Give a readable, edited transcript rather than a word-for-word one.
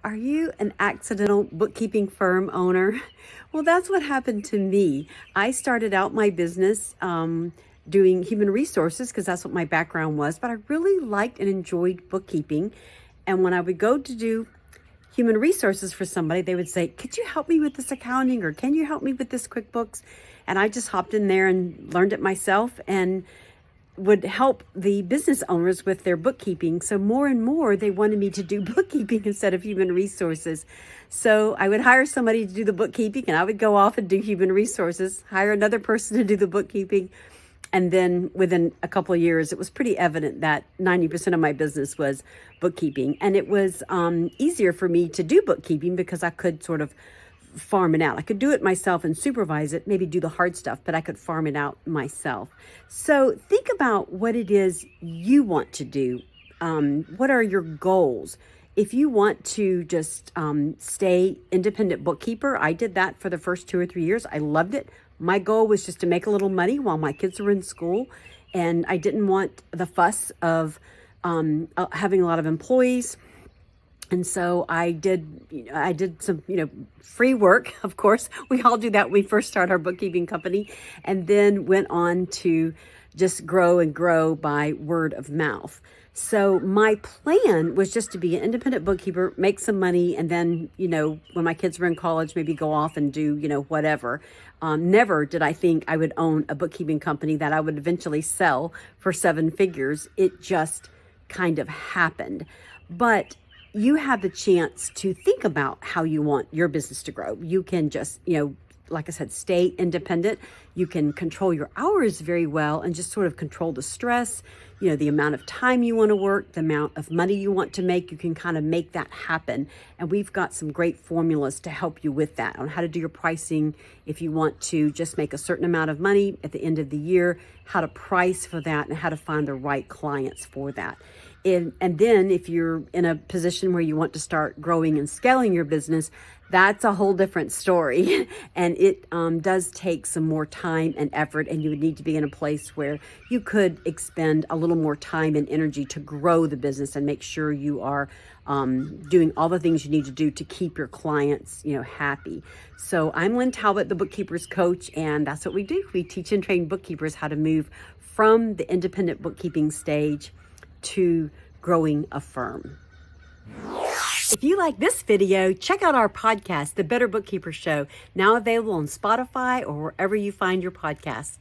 Are you an accidental bookkeeping firm owner? Well, that's what happened to me. I started out my business doing human resources because that's what my background was, but I really liked and enjoyed bookkeeping. And when I would go to do human resources for somebody, they would say, "Could you help me with this accounting?" or "Can you help me with this QuickBooks?" And I just hopped in there and learned it myself and would help the business owners with their bookkeeping. So more and more, they wanted me to do bookkeeping instead of human resources. So I would hire somebody to do the bookkeeping and I would go off and do human resources, hire another person to do the bookkeeping. And then within a couple of years, it was pretty evident that 90% of my business was bookkeeping. And it was easier for me to do bookkeeping because I could sort of farm it out. I could do it myself and supervise it, maybe do the hard stuff, but I could farm it out myself. So think about what it is you want to do. What are your goals? If you want to just stay independent bookkeeper, I did that for the first 2 or 3 years. I loved it. My goal was just to make a little money while my kids were in school. And I didn't want the fuss of having a lot of employees. And so I did some, free work. Of course, we all do that when we first start our bookkeeping company, and then went on to just grow and grow by word of mouth. So my plan was just to be an independent bookkeeper, make some money, and then, when my kids were in college, maybe go off and do, whatever. Never did I think I would own a bookkeeping company that I would eventually sell for 7 figures. It just kind of happened. But you have the chance to think about how you want your business to grow. You can just, like I said, stay independent. You can control your hours very well and just sort of control the stress, the amount of time you want to work, the amount of money you want to make. You can kind of make that happen. And we've got some great formulas to help you with that on how to do your pricing. If you want to just make a certain amount of money at the end of the year, how to price for that and how to find the right clients for that. And then if you're in a position where you want to start growing and scaling your business, that's a whole different story. And it does take some more time and effort, and you would need to be in a place where you could expend a little more time and energy to grow the business and make sure you are doing all the things you need to do to keep your clients, happy. So I'm Lynn Talbott, the Bookkeeper's Coach, and that's what we do. We teach and train bookkeepers how to move from the independent bookkeeping stage to growing a firm. If you like this video, check out our podcast, The Better Bookkeeper Show, now available on Spotify or wherever you find your podcast.